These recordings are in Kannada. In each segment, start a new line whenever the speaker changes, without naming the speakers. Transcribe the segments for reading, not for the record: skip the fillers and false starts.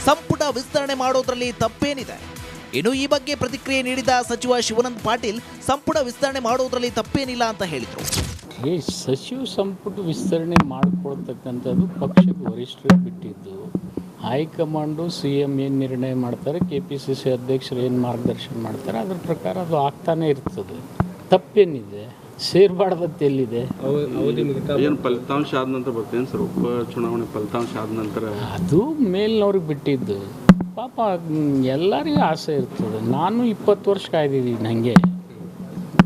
ಸಂಪುಟ ವಿಸ್ತರಣೆ ಮಾಡೋದ್ರಲ್ಲಿ ತಪ್ಪೇನಿದೆ? ಇನ್ನು ಈ ಬಗ್ಗೆ ಪ್ರತಿಕ್ರಿಯೆ ನೀಡಿದ ಸಚಿವ ಶಿವಾನಂದ ಪಾಟೀಲ್ ಸಂಪುಟ ವಿಸ್ತರಣೆ ಮಾಡೋದ್ರಲ್ಲಿ ತಪ್ಪೇನಿಲ್ಲ ಅಂತ ಹೇಳಿದರು.
ಸಚಿವ ಸಂಪುಟ ವಿಸ್ತರಣೆ ಮಾಡಿಕೊಳ್ತಕ್ಕಂಥದ್ದು ಪಕ್ಷದ ವರಿಷ್ಠರಿಗೆ ಬಿಟ್ಟಿದ್ದು. ಹೈಕಮಾಂಡು CM ಏನು ನಿರ್ಣಯ ಮಾಡ್ತಾರೆ, KPCC ಅಧ್ಯಕ್ಷರು ಏನು ಮಾರ್ಗದರ್ಶನ ಮಾಡ್ತಾರೆ, ಅದ್ರ ಪ್ರಕಾರ ಅದು ಆಗ್ತಾನೆ ಇರ್ತದೆ. ತಪ್ಪೇನಿದೆ? ಸೇರ್ಬಾರ್ದತ್ತು ಎಲ್ಲಿದೆ?
ಏನು ಫಲಿತಾಂಶ ಆದ ನಂತರ ಬರ್ತೇನೆ ಸರ್, ಉಪ ಚುನಾವಣೆ ಫಲಿತಾಂಶ ಆದ ನಂತರ
ಅದು ಮೇಲ್ನವ್ರಿಗೆ ಬಿಟ್ಟಿದ್ದು. ಪಾಪ ಎಲ್ಲರಿಗೂ ಆಸೆ ಇರ್ತದೆ. ನಾನು 20 ವರ್ಷ ಕಾಯ್ದಿದ್ದೀನಿ, ಹಾಗೆ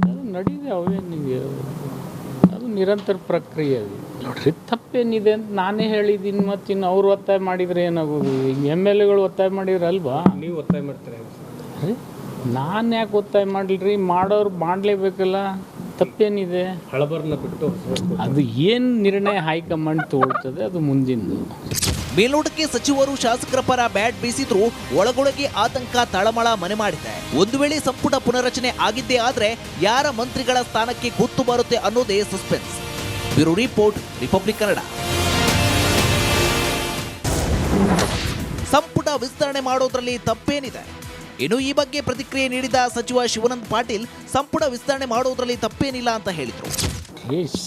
ಅದು ನಡೀದೆ. ಅವೇನಿಗೆ ಅದು ನಿರಂತರ ಪ್ರಕ್ರಿಯೆ. ಅದು ನೋಡ್ರಿ, ತಪ್ಪೇನಿದೆ ಅಂತ ನಾನೇ ಹೇಳಿದ್ದೀನಿ. ಮತ್ತು ಇನ್ನು ಅವ್ರು ಒತ್ತಾಯ ಮಾಡಿದರೆ ಏನಾಗೋದು? MLAಗಳು ಒತ್ತಾಯ ಮಾಡಿದ್ರಲ್ವಾ?
ನೀವು ಒತ್ತಾಯ ಮಾಡ್ತಾರೆ?
ನಾನು ಯಾಕೆ ಒತ್ತಾಯ ಮಾಡಲ್ರಿ? ಮಾಡೋರು ಮಾಡಲೇಬೇಕಲ್ಲ. ತಪ್ಪೇನಿದೆ?
ಹಳಬರನ್ನ ಬಿಟ್ಟು
ಅದು ಏನು ನಿರ್ಣಯ ಹೈಕಮಾಂಡ್ ತಗೊಳ್ತದೆ ಅದು ಮುಂದಿಂದು.
ಮೇಲ್ನೋಟಕ್ಕೆ ಸಚಿವರು ಶಾಸಕರ ಪರ ಬ್ಯಾಟ್ ಬೀಸಿದ್ರು, ಒಳಗೊಳಗೆ ಆತಂಕ ತಳಮಳ ಮನೆ ಮಾಡಿದೆ. ಒಂದು ವೇಳೆ ಸಂಪುಟ ಪುನರಚನೆ ಆಗಿದ್ದೇ ಆದ್ರೆ ಯಾರ ಮಂತ್ರಿಗಳ ಸ್ಥಾನಕ್ಕೆ ಗುತ್ತು ಬರುತ್ತೆ ಅನ್ನೋದೇ suspense. Bureau report, republic Kannada. ಸಂಪುಟ ವಿಸ್ತರಣೆ ಮಾಡೋದ್ರಲ್ಲಿ ತಪ್ಪೇನಿದೆ? ಇನ್ನು ಈ ಬಗ್ಗೆ ಪ್ರತಿಕ್ರಿಯೆ ನೀಡಿದ ಸಚಿವ ಶಿವಾನಂದ ಪಾಟೀಲ್ ಸಂಪುಟ ವಿಸ್ತರಣೆ ಮಾಡೋದ್ರಲ್ಲಿ ತಪ್ಪೇನಿಲ್ಲ ಅಂತ ಹೇಳಿದರು.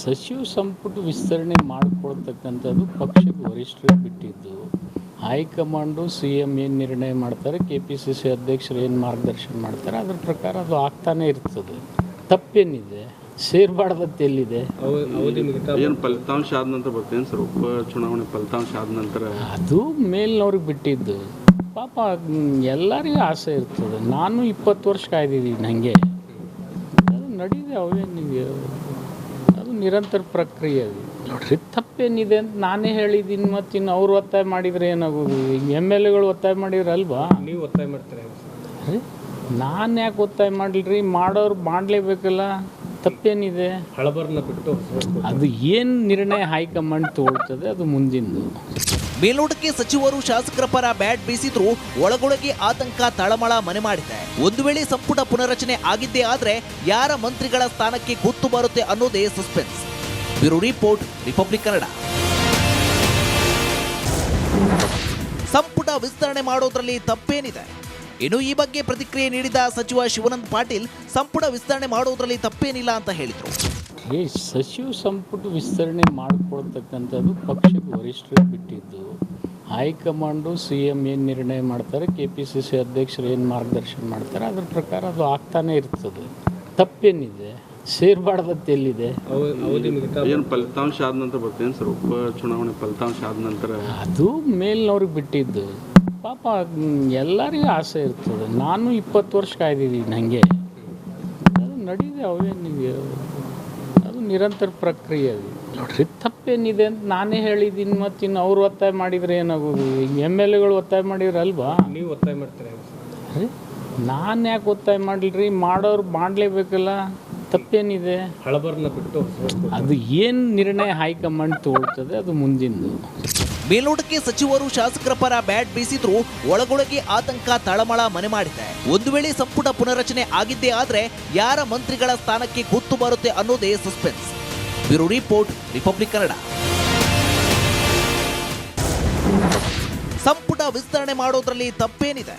ಸಚಿವ ಸಂಪುಟ ವಿಸ್ತರಣೆ ಮಾಡಿಕೊಳ್ತಕ್ಕಂಥದ್ದು ಪಕ್ಷದ ವರಿಷ್ಠರಿಗೆ ಬಿಟ್ಟಿದ್ದು. ಹೈಕಮಾಂಡು CM ಏನು ನಿರ್ಣಯ ಮಾಡ್ತಾರೆ, KPCC ಅಧ್ಯಕ್ಷರು ಏನು ಮಾರ್ಗದರ್ಶನ ಮಾಡ್ತಾರೆ, ಅದ್ರ ಪ್ರಕಾರ ಅದು ಆಗ್ತಾನೆ ಇರ್ತದೆ. ತಪ್ಪೇನಿದೆ? ಸೇರ್ಬಾರ್ದತ್ತು ಎಲ್ಲಿದೆ?
ಏನು ಫಲಿತಾಂಶ ಆದ ನಂತರ ಬರ್ತೇನೆ ಸರ್, ಉಪ ಚುನಾವಣೆ ಫಲಿತಾಂಶ ಆದ ನಂತರ
ಅದು ಮೇಲ್ನವ್ರಿಗೆ ಬಿಟ್ಟಿದ್ದು. ಪಾಪ ಎಲ್ಲರಿಗೂ ಆಸೆ ಇರ್ತದೆ. ನಾನು 20 ವರ್ಷ ಕಾಯ್ದಿದ್ದೀನಿ, ಹಾಗೆ ಅದು ನಡೀದೆ. ಅವೇನಿಗೆ ಅದು ನಿರಂತರ ಪ್ರಕ್ರಿಯೆ. ಅದು ನೋಡ್ರಿ, ತಪ್ಪೇನಿದೆ ಅಂತ ನಾನೇ ಹೇಳಿದ್ದೀನಿ. ಮತ್ತು ಇನ್ನು ಅವ್ರು ಒತ್ತಾಯ ಮಾಡಿದರೆ ಏನಾಗೋದು? MLAಗಳು ಒತ್ತಾಯ ಮಾಡಿದ್ರಲ್ವಾ?
ನೀವು ಒತ್ತಾಯ ಮಾಡ್ತಾರೆ?
ನಾನು ಯಾಕೆ ಒತ್ತಾಯ ಮಾಡಲ್ರಿ? ಮಾಡೋರು ಮಾಡಲೇಬೇಕಲ್ಲ. ತಪ್ಪೇನಿದೆ?
ಹಳಬರನ್ನ ಬಿಟ್ಟು
ಅದು ಏನು ನಿರ್ಣಯ ಹೈಕಮಾಂಡ್ ತಗೊಳ್ತದೆ ಅದು ಮುಂದಿಂದು.
ಮೇಲ್ನೋಟಕ್ಕೆ ಸಚಿವರು ಶಾಸಕರ ಪರ ಬ್ಯಾಟ್ ಬೀಸಿದ್ರು, ಒಳಗೊಳಗೆ ಆತಂಕ ತಳಮಳ ಮನೆ ಮಾಡಿದೆ. ಒಂದು ವೇಳೆ ಸಂಪುಟ ಪುನರಚನೆ ಆಗಿದ್ದೇ ಆದ್ರೆ ಯಾರ ಮಂತ್ರಿಗಳ ಸ್ಥಾನಕ್ಕೆ ಗುತ್ತು ಬರುತ್ತೆ ಅನ್ನೋದೇ suspense. Bureau report, republic Kannada. ಸಂಪುಟ ವಿಸ್ತರಣೆ ಮಾಡೋದ್ರಲ್ಲಿ ತಪ್ಪೇನಿದೆ? ಇನ್ನು ಈ ಬಗ್ಗೆ ಪ್ರತಿಕ್ರಿಯೆ ನೀಡಿದ ಸಚಿವ ಶಿವಾನಂದ ಪಾಟೀಲ್ ಸಂಪುಟ ವಿಸ್ತರಣೆ ಮಾಡೋದ್ರಲ್ಲಿ ತಪ್ಪೇನಿಲ್ಲ ಅಂತ ಹೇಳಿದರು.
ಸಚಿವ ಸಂಪುಟ ವಿಸ್ತರಣೆ ಮಾಡಿಕೊಳ್ತಕ್ಕಂಥದ್ದು ಪಕ್ಷದ ವರಿಷ್ಠರಿಗೆ ಬಿಟ್ಟಿದ್ದು. ಹೈಕಮಾಂಡು CM ಏನು ನಿರ್ಣಯ ಮಾಡ್ತಾರೆ, KPCC ಅಧ್ಯಕ್ಷರು ಏನು ಮಾರ್ಗದರ್ಶನ ಮಾಡ್ತಾರೆ, ಅದ್ರ ಪ್ರಕಾರ ಅದು ಆಗ್ತಾನೆ ಇರ್ತದೆ. ತಪ್ಪೇನಿದೆ? ಸೇರ್ಬಾರ್ದತ್ತು ಎಲ್ಲಿದೆ?
ಏನು ಫಲಿತಾಂಶ ಆದ ನಂತರ ಬರ್ತೇನೆ ಸರ್, ಉಪ ಚುನಾವಣೆ ಫಲಿತಾಂಶ ಆದ ನಂತರ
ಅದು ಮೇಲ್ನವ್ರಿಗೆ ಬಿಟ್ಟಿದ್ದು. ಪಾಪ ಎಲ್ಲರಿಗೂ ಆಸೆ ಇರ್ತದೆ. ನಾನು 20 ವರ್ಷ ಕಾಯ್ದಿದ್ದೀನಿ, ಹಾಗೆ ಅದು ನಡೀದೆ. ಅವೇನಿಗೆ ಅದು ನಿರಂತರ ಪ್ರಕ್ರಿಯೆ. ಅದು ನೋಡ್ರಿ, ತಪ್ಪೇನಿದೆ ಅಂತ ನಾನೇ ಹೇಳಿದ್ದೀನಿ. ಮತ್ತು ಇನ್ನು ಅವ್ರು ಒತ್ತಾಯ ಮಾಡಿದರೆ ಏನಾಗೋದು? MLAಗಳು ಒತ್ತಾಯ ಮಾಡಿದ್ರಲ್ವಾ?
ನೀವು ಒತ್ತಾಯ ಮಾಡ್ತಾರೆ?
ನಾನು ಯಾಕೆ ಒತ್ತಾಯ ಮಾಡಲ್ರಿ? ಮಾಡೋರು ಮಾಡಲೇಬೇಕಲ್ಲ. ತಪ್ಪೇನಿದೆ?
ಹಳಬರನ್ನ ಬಿಟ್ಟು
ಅದು ಏನು ನಿರ್ಣಯ ಹೈಕಮಾಂಡ್ ತಗೊಳ್ತದೆ ಅದು ಮುಂದಿಂದು.
ಮೇಲ್ನೋಟಕ್ಕೆ ಸಚಿವರು ಶಾಸಕರ ಪರ ಬ್ಯಾಟ್ ಬೀಸಿದ್ರು, ಒಳಗೊಳಗೆ ಆತಂಕ ತಳಮಳ ಮನೆ ಮಾಡಿದೆ. ಒಂದು ವೇಳೆ ಸಂಪುಟ ಪುನರಚನೆ ಆಗಿದ್ದೇ ಆದ್ರೆ ಯಾರ ಮಂತ್ರಿಗಳ ಸ್ಥಾನಕ್ಕೆ ಗುತ್ತು ಬರುತ್ತೆ ಅನ್ನೋದೇ suspense. Bureau report, republic Kannada. ಸಂಪುಟ ವಿಸ್ತರಣೆ ಮಾಡೋದ್ರಲ್ಲಿ ತಪ್ಪೇನಿದೆ?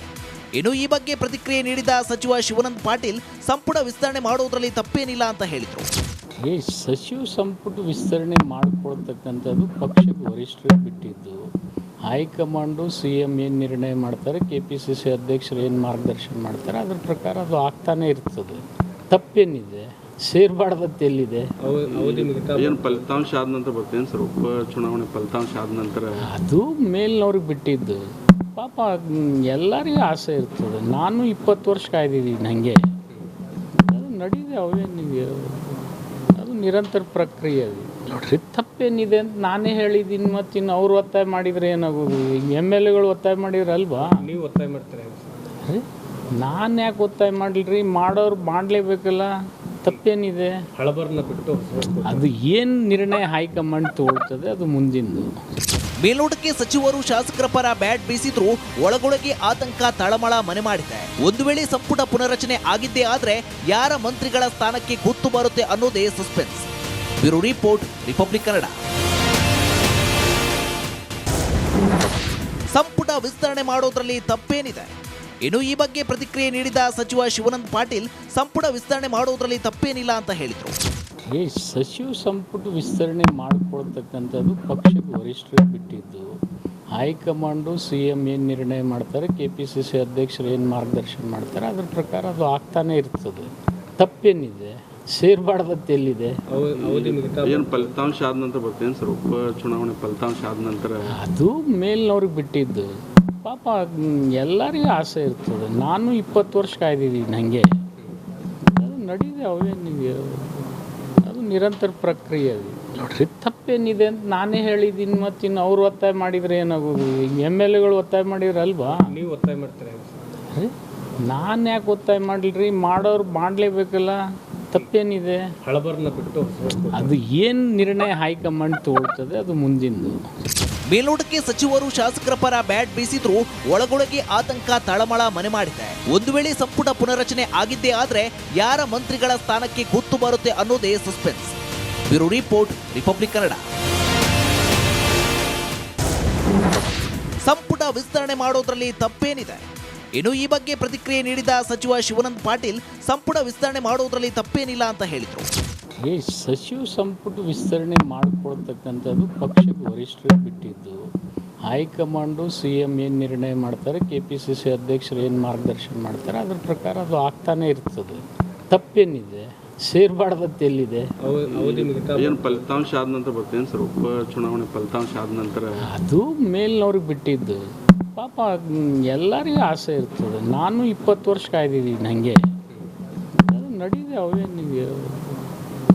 ಇನ್ನು ಈ ಬಗ್ಗೆ ಪ್ರತಿಕ್ರಿಯೆ ನೀಡಿದ ಸಚಿವ ಶಿವಾನಂದ ಪಾಟೀಲ್ ಸಂಪುಟ ವಿಸ್ತರಣೆ ಮಾಡೋದ್ರಲ್ಲಿ ತಪ್ಪೇನಿಲ್ಲ ಅಂತ ಹೇಳಿದರು.
ಸಚಿವ ಸಂಪುಟ ವಿಸ್ತರಣೆ ಮಾಡಿಕೊಳ್ತಕ್ಕಂಥದ್ದು ಪಕ್ಷದ ವರಿಷ್ಠರಿಗೆ ಬಿಟ್ಟಿದ್ದು. ಹೈಕಮಾಂಡು CM ಏನು ನಿರ್ಣಯ ಮಾಡ್ತಾರೆ, KPCC ಅಧ್ಯಕ್ಷರು ಏನು ಮಾರ್ಗದರ್ಶನ ಮಾಡ್ತಾರೆ, ಅದ್ರ ಪ್ರಕಾರ ಅದು ಆಗ್ತಾನೆ ಇರ್ತದೆ. ತಪ್ಪೇನಿದೆ? ಸೇರ್ಬಾರ್ದತ್ತು ಎಲ್ಲಿದೆ?
ಏನು ಫಲಿತಾಂಶ ಆದ ನಂತರ ಬರ್ತೇನೆ ಸರ್, ಉಪ ಚುನಾವಣೆ ಫಲಿತಾಂಶ ಆದ ನಂತರ
ಅದು ಮೇಲ್ನವ್ರಿಗೆ ಬಿಟ್ಟಿದ್ದು. ಪಾಪ ಎಲ್ಲರಿಗೂ ಆಸೆ ಇರ್ತದೆ. ನಾನು 20 ವರ್ಷ ಕಾಯ್ದಿದ್ದೀನಿ, ಹಾಗೆ ಅದು ನಡೀದೆ. ಅವೇನಿಗೆ ಅದು ನಿರಂತರ ಪ್ರಕ್ರಿಯೆ. ಅದು ನೋಡ್ರಿ, ತಪ್ಪೇನಿದೆ ಅಂತ ನಾನೇ ಹೇಳಿದ್ದೀನಿ. ಮತ್ತು ಇನ್ನು ಅವ್ರು ಒತ್ತಾಯ ಮಾಡಿದರೆ ಏನಾಗೋದು? MLAಗಳು ಒತ್ತಾಯ ಮಾಡಿದ್ರಲ್ವಾ?
ನೀವು ಒತ್ತಾಯ ಮಾಡ್ತಾರೆ?
ನಾನು ಯಾಕೆ ಒತ್ತಾಯ ಮಾಡಲ್ರಿ? ಮಾಡೋರು ಮಾಡಲೇಬೇಕಲ್ಲ. ತಪ್ಪೇನಿದೆ?
ಹಳಬರನ್ನ ಬಿಟ್ಟು
ಅದು ಏನು ನಿರ್ಣಯ ಹೈಕಮಾಂಡ್ ತಗೊಳ್ತದೆ ಅದು ಮುಂದಿಂದು.
ಮೇಲ್ನೋಟಕ್ಕೆ ಸಚಿವರು ಶಾಸಕರ ಪರ ಬ್ಯಾಟ್ ಬೀಸಿದ್ರು, ಒಳಗೊಳಗೆ ಆತಂಕ ತಳಮಳ ಮನೆ ಮಾಡಿದೆ. ಒಂದು ವೇಳೆ ಸಂಪುಟ ಪುನರಚನೆ ಆಗಿದ್ದೇ ಆದ್ರೆ ಯಾರ ಮಂತ್ರಿಗಳ ಸ್ಥಾನಕ್ಕೆ ಗುತ್ತು ಬರುತ್ತೆ ಅನ್ನೋದೇ suspense. Bureau report, republic Kannada. ಸಂಪುಟ ವಿಸ್ತರಣೆ ಮಾಡೋದ್ರಲ್ಲಿ ತಪ್ಪೇನಿದೆ? ಇನ್ನು ಈ ಬಗ್ಗೆ ಪ್ರತಿಕ್ರಿಯೆ ನೀಡಿದ ಸಚಿವ ಶಿವಾನಂದ ಪಾಟೀಲ್ ಸಂಪುಟ ವಿಸ್ತರಣೆ ಮಾಡೋದ್ರಲ್ಲಿ ತಪ್ಪೇನಿಲ್ಲ ಅಂತ ಹೇಳಿದರು.
ಸಚಿವ ಸಂಪುಟ ವಿಸ್ತರಣೆ ಮಾಡಿಕೊಳ್ತಕ್ಕಂಥದ್ದು ಪಕ್ಷದ ವರಿಷ್ಠರಿಗೆ ಬಿಟ್ಟಿದ್ದು. ಹೈಕಮಾಂಡು CM ಏನು ನಿರ್ಣಯ ಮಾಡ್ತಾರೆ, KPCC ಅಧ್ಯಕ್ಷರು ಏನು ಮಾರ್ಗದರ್ಶನ ಮಾಡ್ತಾರೆ, ಅದ್ರ ಪ್ರಕಾರ ಅದು ಆಗ್ತಾನೆ ಇರ್ತದೆ. ತಪ್ಪೇನಿದೆ? ಸೇರ್ಬಾರ್ದತ್ತು ಎಲ್ಲಿದೆ?
ಏನು ಫಲಿತಾಂಶ ಆದ ನಂತರ ಬರ್ತೇನೆ ಸರ್, ಉಪ ಚುನಾವಣೆ ಫಲಿತಾಂಶ ಆದ ನಂತರ
ಅದು ಮೇಲ್ನವ್ರಿಗೆ ಬಿಟ್ಟಿದ್ದು. ಪಾಪ ಎಲ್ಲರಿಗೂ ಆಸೆ ಇರ್ತದೆ. ನಾನು 20 ವರ್ಷ ಕಾಯ್ದಿದ್ದೀನಿ ಹಾಗೆ. ಅದು ನಡೀದೆ, ಅವೇನಿದೆ, ಅದು ನಿರಂತರ ಪ್ರಕ್ರಿಯೆ. ಅದು ನೋಡ್ರಿ, ತಪ್ಪೇನಿದೆ ಅಂತ ನಾನೇ ಹೇಳಿದ್ದೀನಿ. ಮತ್ತಿನ್ನು ಅವ್ರು ಒತ್ತಾಯ ಮಾಡಿದರೆ ಏನಾಗೋದು? MLAಗಳು ಒತ್ತಾಯ ಮಾಡಿದ್ರಲ್ವಾ?
ನೀವು ಒತ್ತಾಯ ಮಾಡ್ತಾರೆ?
ನಾನು ಯಾಕೆ ಒತ್ತಾಯ ಮಾಡಲ್ರಿ? ಮಾಡೋರು ಮಾಡಲೇಬೇಕಲ್ಲ. ತಪ್ಪೇನಿದೆ?
ಹಳಬರನ್ನ ಬಿಟ್ಟು
ಅದು ಏನು ನಿರ್ಣಯ ಹೈಕಮಾಂಡ್ ತಗೊಳ್ತದೆ ಅದು ಮುಂದಿಂದು.
ಮೇಲ್ನೋಟಕ್ಕೆ ಸಚಿವರು ಶಾಸಕರ ಪರ ಬ್ಯಾಟ್ ಬೀಸಿದ್ರು ಒಳಗೊಳಗೆ ಆತಂಕ ತಳಮಳ ಮನೆ ಮಾಡಿದೆ. ಒಂದು ವೇಳೆ ಸಂಪುಟ ಪುನರಚನೆ ಆಗಿದ್ದೇ ಆದ್ರೆ ಯಾರ ಮಂತ್ರಿಗಳ ಸ್ಥಾನಕ್ಕೆ ಗುತ್ತು ಬರುತ್ತೆ ಅನ್ನೋದೇ suspense. Bureau report, republic Kannada. ಸಂಪುಟ ವಿಸ್ತರಣೆ ಮಾಡೋದ್ರಲ್ಲಿ ತಪ್ಪೇನಿದೆ? ಇನ್ನು ಈ ಬಗ್ಗೆ ಪ್ರತಿಕ್ರಿಯೆ ನೀಡಿದ ಸಚಿವ ಶಿವಾನಂದ ಪಾಟೀಲ್ ಸಂಪುಟ ವಿಸ್ತರಣೆ ಮಾಡೋದ್ರಲ್ಲಿ ತಪ್ಪೇನಿಲ್ಲ ಅಂತ ಹೇಳಿದರು.
ಸಚಿವ ಸಂಪುಟ ವಿಸ್ತರಣೆ ಮಾಡಿಕೊಳ್ತಕ್ಕಂಥದ್ದು ಪಕ್ಷದ ವರಿಷ್ಠರಿಗೆ ಬಿಟ್ಟಿದ್ದು. ಹೈಕಮಾಂಡು CM ಏನು ನಿರ್ಣಯ ಮಾಡ್ತಾರೆ, KPCC ಅಧ್ಯಕ್ಷರು ಏನು ಮಾರ್ಗದರ್ಶನ ಮಾಡ್ತಾರೆ, ಅದ್ರ ಪ್ರಕಾರ ಅದು ಆಗ್ತಾನೆ ಇರ್ತದೆ. ತಪ್ಪೇನಿದೆ? ಸೇರ್ಬಾರ್ದತ್ತು ಎಲ್ಲಿದೆ?
ಏನು ಫಲಿತಾಂಶ ಆದ ನಂತರ ಬರ್ತೇನೆ ಸರ್, ಉಪ ಚುನಾವಣೆ ಫಲಿತಾಂಶ ಆದ ನಂತರ
ಅದು ಮೇಲ್ನವ್ರಿಗೆ ಬಿಟ್ಟಿದ್ದು. ಪಾಪ ಎಲ್ಲರಿಗೂ ಆಸೆ ಇರ್ತದೆ. ನಾನು 20 ವರ್ಷ ಕಾಯ್ದಿದ್ದೀನಿ ಹಾಗೆ. ಅದು ನಡೀದೆ, ಅವೇನಿದೆ,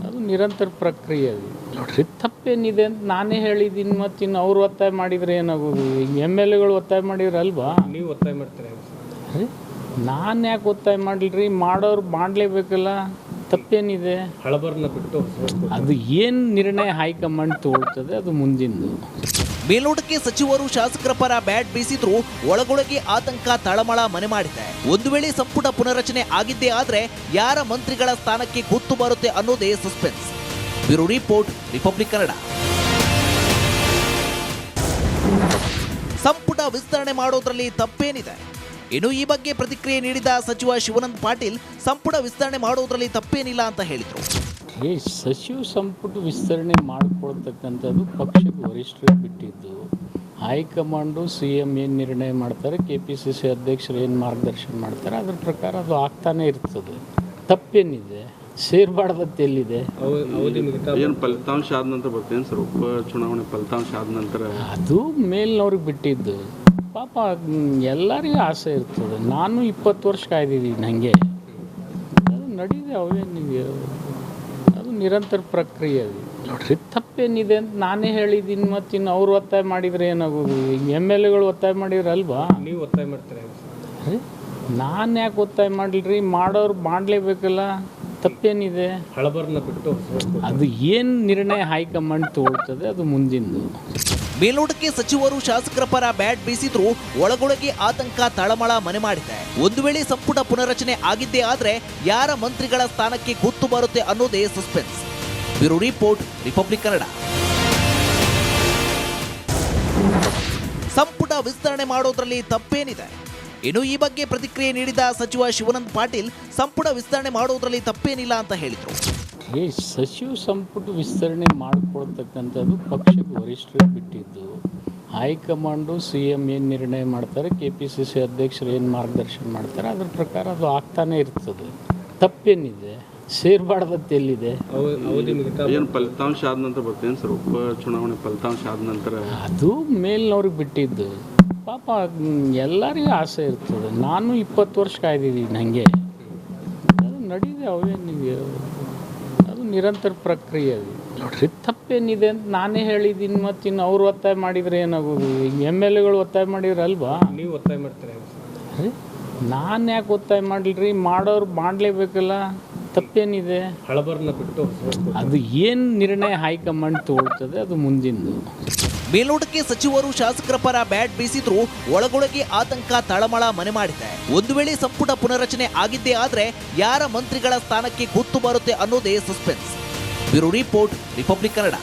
ಅದು ನಿರಂತರ ಪ್ರಕ್ರಿಯೆ. ಅದು ನೋಡ್ರಿ, ತಪ್ಪೇನಿದೆ ಅಂತ ನಾನೇ ಹೇಳಿದ್ದೀನಿ. ಮತ್ತಿನ್ನು ಅವ್ರು ಒತ್ತಾಯ ಮಾಡಿದರೆ ಏನಾಗೋದು? MLAಗಳು ಒತ್ತಾಯ ಮಾಡಿದ್ರಲ್ವಾ?
ನೀವು ಒತ್ತಾಯ ಮಾಡ್ತಾರೆ?
ನಾನು ಯಾಕೆ ಒತ್ತಾಯ ಮಾಡಲ್ರಿ? ಮಾಡೋರು ಮಾಡಲೇಬೇಕಲ್ಲ. ತಪ್ಪೇನಿದೆ?
ಹಳಬರನ್ನ ಬಿಟ್ಟು
ಅದು ಏನು ನಿರ್ಣಯ ಹೈಕಮಾಂಡ್ ತಗೊಳ್ತದೆ ಅದು ಮುಂದಿಂದು.
ಮೇಲ್ನೋಟಕ್ಕೆ ಸಚಿವರು ಶಾಸಕರ ಪರ ಬ್ಯಾಟ್ ಬೀಸಿದ್ರು ಒಳಗೊಳಗೆ ಆತಂಕ ತಳಮಳ ಮನೆ ಮಾಡಿದೆ. ಒಂದು ವೇಳೆ ಸಂಪುಟ ಪುನರಚನೆ ಆಗಿದ್ದೇ ಆದ್ರೆ ಯಾರ ಮಂತ್ರಿಗಳ ಸ್ಥಾನಕ್ಕೆ ಗುತ್ತು ಬರುತ್ತೆ ಅನ್ನೋದೇ suspense. Bureau report, republic Kannada. ಸಂಪುಟ ವಿಸ್ತರಣೆ ಮಾಡೋದ್ರಲ್ಲಿ ತಪ್ಪೇನಿದೆ? ಇನ್ನು ಈ ಬಗ್ಗೆ ಪ್ರತಿಕ್ರಿಯೆ ನೀಡಿದ ಸಚಿವ ಶಿವಾನಂದ ಪಾಟೀಲ್ ಸಂಪುಟ ವಿಸ್ತರಣೆ ಮಾಡೋದ್ರಲ್ಲಿ ತಪ್ಪೇನಿಲ್ಲ ಅಂತ ಹೇಳಿದರು.
ಸಚಿವ ಸಂಪುಟ ವಿಸ್ತರಣೆ ಮಾಡಿಕೊಳ್ತಕ್ಕಂಥದ್ದು ಪಕ್ಷದ ವರಿಷ್ಠರಿಗೆ ಬಿಟ್ಟಿದ್ದು. ಹೈಕಮಾಂಡು CM ಏನು ನಿರ್ಣಯ ಮಾಡ್ತಾರೆ, KPCC ಅಧ್ಯಕ್ಷರು ಏನು ಮಾರ್ಗದರ್ಶನ ಮಾಡ್ತಾರೆ, ಅದ್ರ ಪ್ರಕಾರ ಅದು ಆಗ್ತಾನೆ ಇರ್ತದೆ. ತಪ್ಪೇನಿದೆ? ಸೇರ್ಬಾರ್ದತ್ತು ಎಲ್ಲಿದೆ?
ಏನು ಫಲಿತಾಂಶ ಆದ ನಂತರ ಬರ್ತೇನೆ ಸರ್, ಉಪ ಚುನಾವಣೆ ಫಲಿತಾಂಶ ಆದ ನಂತರ
ಅದು ಮೇಲ್ನವ್ರಿಗೆ ಬಿಟ್ಟಿದ್ದು. ಪಾಪ ಎಲ್ಲರಿಗೂ ಆಸೆ ಇರ್ತದೆ. ನಾನು 20 ವರ್ಷ ಕಾಯ್ದಿದ್ದೀನಿ ಹಾಗೆ. ಅದು ನಡೀದೆ, ಅವೇನಿದೆ, ಅದು ನಿರಂತರ ಪ್ರಕ್ರಿಯೆ. ಅದು ನೋಡ್ರಿ, ತಪ್ಪೇನಿದೆ ಅಂತ ನಾನೇ ಹೇಳಿದ್ದೀನಿ. ಮತ್ತಿನ್ನು ಅವ್ರು ಒತ್ತಾಯ ಮಾಡಿದರೆ ಏನಾಗೋದು? MLAಗಳು ಒತ್ತಾಯ ಮಾಡಿದ್ರಲ್ವಾ?
ನೀವು ಒತ್ತಾಯ ಮಾಡ್ತಾರೆ?
ನಾನು ಯಾಕೆ ಒತ್ತಾಯ ಮಾಡಲ್ರಿ? ಮಾಡೋರು ಮಾಡಲೇಬೇಕಲ್ಲ. ತಪ್ಪೇನಿದೆ?
ಹಳಬರನ್ನ ಬಿಟ್ಟು
ಅದು ಏನು ನಿರ್ಣಯ ಹೈಕಮಾಂಡ್ ತಗೊಳ್ತದೆ ಅದು ಮುಂದಿಂದು.
ಮೇಲ್ನೋಟಕ್ಕೆ ಸಚಿವರು ಶಾಸಕರ ಪರ ಬ್ಯಾಟ್ ಬೀಸಿದ್ರು ಒಳಗೊಳಗೆ ಆತಂಕ ತಳಮಳ ಮನೆ ಮಾಡಿದೆ. ಒಂದು ವೇಳೆ ಸಂಪುಟ ಪುನರಚನೆ ಆಗಿದ್ದೇ ಆದ್ರೆ ಯಾರ ಮಂತ್ರಿಗಳ ಸ್ಥಾನಕ್ಕೆ ಗುತ್ತು ಬರುತ್ತೆ ಅನ್ನೋದೇ suspense. Bureau report, republic Kannada. ಸಂಪುಟ ವಿಸ್ತರಣೆ ಮಾಡೋದ್ರಲ್ಲಿ ತಪ್ಪೇನಿದೆ? ಇನ್ನು ಈ ಬಗ್ಗೆ ಪ್ರತಿಕ್ರಿಯೆ ನೀಡಿದ ಸಚಿವ ಶಿವಾನಂದ ಪಾಟೀಲ್ ಸಂಪುಟ ವಿಸ್ತರಣೆ ಮಾಡೋದ್ರಲ್ಲಿ ತಪ್ಪೇನಿಲ್ಲ ಅಂತ ಹೇಳಿದರು.
ಸಚಿವ ಸಂಪುಟ ವಿಸ್ತರಣೆ ಮಾಡಿಕೊಳ್ತಕ್ಕಂಥದ್ದು ಪಕ್ಷದ ವರಿಷ್ಠರಿಗೆ ಬಿಟ್ಟಿದ್ದು. ಹೈಕಮಾಂಡು CM ಏನು ನಿರ್ಣಯ ಮಾಡ್ತಾರೆ, KPCC ಅಧ್ಯಕ್ಷರು ಏನು ಮಾರ್ಗದರ್ಶನ ಮಾಡ್ತಾರೆ, ಅದ್ರ ಪ್ರಕಾರ ಅದು ಆಗ್ತಾನೆ ಇರ್ತದೆ. ತಪ್ಪೇನಿದೆ? ಸೇರ್ಬಾರ್ದತ್ತು ಎಲ್ಲಿದೆ?
ಏನು ಫಲಿತಾಂಶ ಆದ ನಂತರ ಬರ್ತೇನೆ ಸರ್, ಉಪ ಚುನಾವಣೆ ಫಲಿತಾಂಶ ಆದ ನಂತರ
ಅದು ಮೇಲ್ನವ್ರಿಗೆ ಬಿಟ್ಟಿದ್ದು. ಪಾಪ ಎಲ್ಲರಿಗೂ ಆಸೆ ಇರ್ತದೆ. ನಾನು 20 ವರ್ಷ ಕಾಯ್ದಿದ್ದೀನಿ ಹಾಗೆ. ಅದು ನಡೀದೆ, ಅವೇನಿದೆ, ಅದು ನಿರಂತರ ಪ್ರಕ್ರಿಯೆ. ಅದು ನೋಡ್ರಿ, ತಪ್ಪೇನಿದೆ ಅಂತ ನಾನೇ ಹೇಳಿದ್ದೀನಿ. ಮತ್ತಿನ್ನು ಅವ್ರು ಒತ್ತಾಯ ಮಾಡಿದರೆ ಏನಾಗೋದು? MLAಗಳು ಒತ್ತಾಯ ಮಾಡಿದ್ರಲ್ವಾ?
ನೀವು ಒತ್ತಾಯ ಮಾಡ್ತಾರೆ?
ನಾನು ಯಾಕೆ ಒತ್ತಾಯ ಮಾಡಲ್ರಿ? ಮಾಡೋರು ಮಾಡಲೇಬೇಕಲ್ಲ. ತಪ್ಪೇನಿದೆ?
ಹಳಬರನ್ನ ಬಿಟ್ಟು
ಅದು ಏನು ನಿರ್ಣಯ ಹೈಕಮಾಂಡ್ ತಗೊಳ್ತದೆ ಅದು ಮುಂದಿಂದು.
ಮೇಲ್ನೋಟಕ್ಕೆ ಸಚಿವರು ಶಾಸಕರ ಪರ ಬ್ಯಾಟ್ ಬೀಸಿದ್ರು ಒಳಗೊಳಗೆ ಆತಂಕ ತಳಮಳ ಮನೆ ಮಾಡಿದೆ. ಒಂದು ವೇಳೆ ಸಂಪುಟ ಪುನರಚನೆ ಆಗಿದ್ದೇ ಆದ್ರೆ ಯಾರ ಮಂತ್ರಿಗಳ ಸ್ಥಾನಕ್ಕೆ ಗುತ್ತು ಬರುತ್ತೆ ಅನ್ನೋದೇ suspense. Bureau report, republic Kannada.